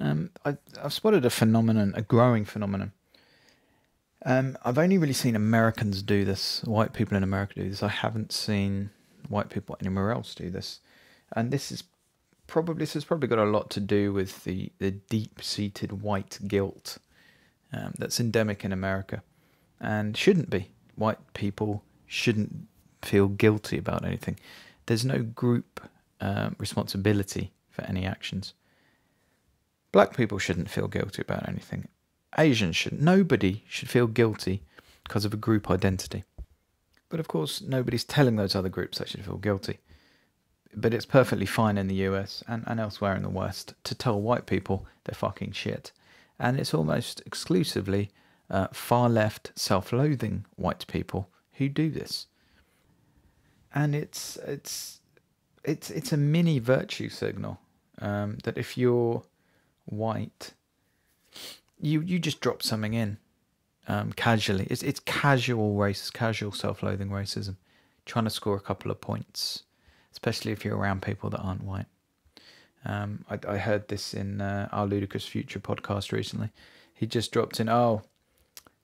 I've spotted a phenomenon, a growing phenomenon. I've only really seen Americans do this, white people in America do this. I haven't seen white people anywhere else do this. And this has probably got a lot to do with the deep-seated white guilt that's endemic in America and shouldn't be. White people shouldn't feel guilty about anything. There's no group responsibility for any actions. Black people shouldn't feel guilty about anything. Asians shouldn't. Nobody should feel guilty because of a group identity. But of course, nobody's telling those other groups they should feel guilty. But it's perfectly fine in the US and elsewhere in the West to tell white people they're fucking shit. And it's almost exclusively far left, self-loathing white people who do this. And it's a mini virtue signal that if you're white, you just drop something in casually. It's casual self-loathing racism, trying to score a couple of points, especially if you're around people that aren't white. I heard this in our Ludicrous Future podcast recently. He just dropped in, oh,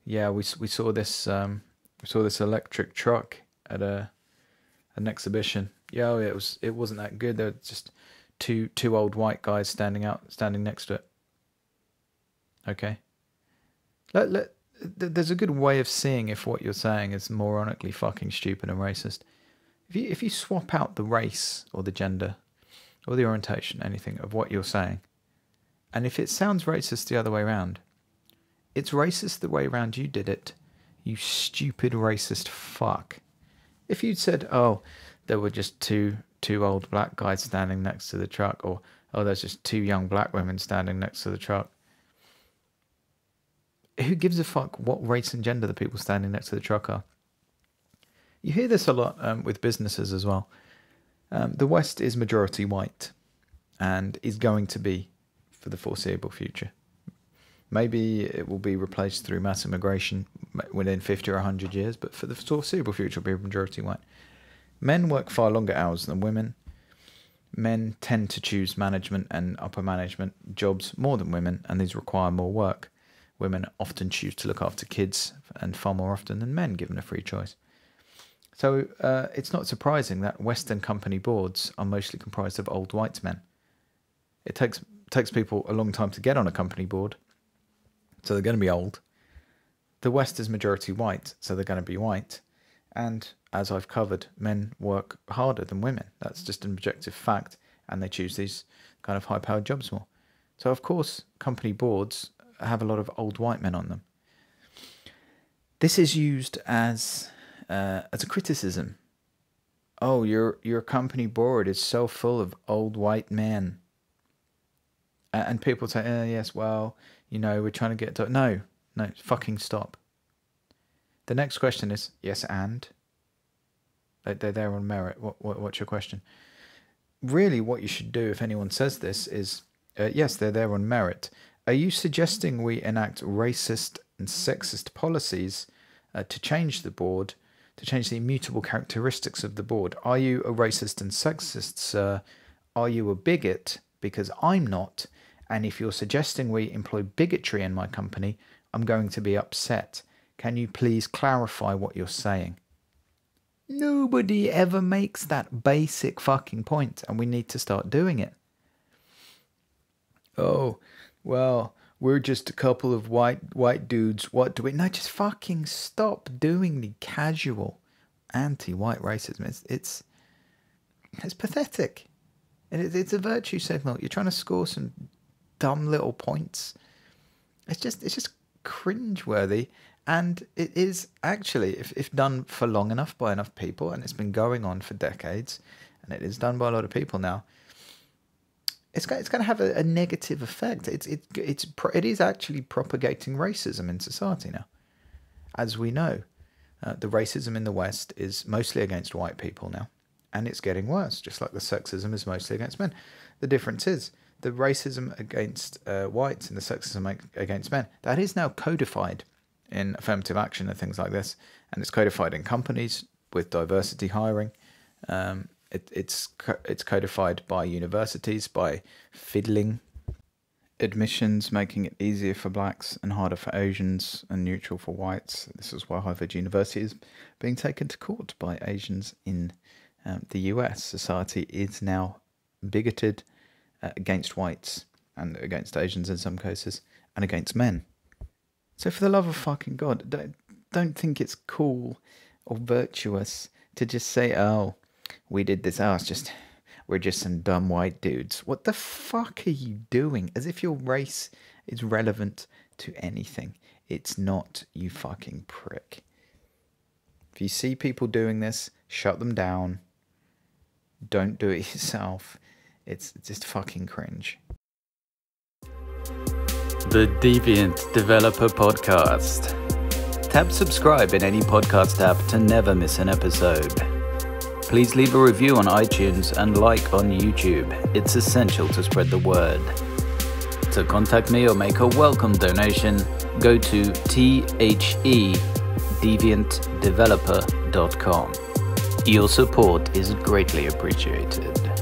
yeah, we saw this electric truck at an exhibition. Yeah, it wasn't that good. There were just two old white guys standing next to it. Okay. There's a good way of seeing if what you're saying is moronically fucking stupid and racist. If you swap out the race or the gender or the orientation, anything of what you're saying, and if it sounds racist the other way around, it's racist the way around you did it, you stupid racist fuck. If you'd said, oh, there were just two old black guys standing next to the truck, or oh, there's just two young black women standing next to the truck, who gives a fuck what race and gender the people standing next to the truck are? You hear this a lot with businesses as well. The West is majority white and is going to be for the foreseeable future. Maybe it will be replaced through mass immigration within 50 or 100 years, but for the foreseeable future, it will be majority white. Men work far longer hours than women. Men tend to choose management and upper management jobs more than women, and these require more work. Women often choose to look after kids, and far more often than men, given a free choice. So it's not surprising that Western company boards are mostly comprised of old white men. It takes people a long time to get on a company board, so they're going to be old. The West is majority white, so they're going to be white. And as I've covered, men work harder than women. That's just an objective fact, and they choose these kind of high-powered jobs more. So of course, company boards have a lot of old white men on them. This is used as a criticism. Oh, your company board is so full of old white men. And people say, yes, well, we're trying to get to... No, fucking stop. The next question is, yes, and? They're there on merit. What's your question? Really, what you should do if anyone says this is, yes, they're there on merit. Are you suggesting we enact racist and sexist policies to change the board, to change the immutable characteristics of the board? Are you a racist and sexist, sir? Are you a bigot? Because I'm not. And if you're suggesting we employ bigotry in my company, I'm going to be upset. Can you please clarify what you're saying? Nobody ever makes that basic fucking point, and we need to start doing it. Oh, well, we're just a couple of white dudes. What do we... No, just fucking stop doing the casual anti-white racism. It's pathetic. It's a virtue signal. You're trying to score some dumb little points. It's just cringeworthy. And it is actually, if done for long enough by enough people, and it's been going on for decades, and it is done by a lot of people now, it's going to have a negative effect. It is actually propagating racism in society now. As we know, the racism in the West is mostly against white people now, and it's getting worse, just like the sexism is mostly against men. The difference is the racism against whites and the sexism against men, that is now codified in affirmative action and things like this, and it's codified in companies with diversity hiring. It's codified by universities by fiddling admissions, making it easier for blacks and harder for Asians and neutral for whites. This is why Harvard University is being taken to court by Asians in the US. Society is now bigoted against whites and against Asians in some cases and against men. So for the love of fucking God, don't think it's cool or virtuous to just say, oh, we did this, we're just some dumb white dudes. What the fuck are you doing? As if your race is relevant to anything. It's not, you fucking prick. If you see people doing this, shut them down. Don't do it yourself. It's just fucking cringe. The Deviant Developer Podcast. Tap subscribe in any podcast app to never miss an episode. Please leave a review on iTunes and like on YouTube. It's essential to spread the word. To contact me or make a welcome donation, go to thedeviantdeveloper.com. Your support is greatly appreciated.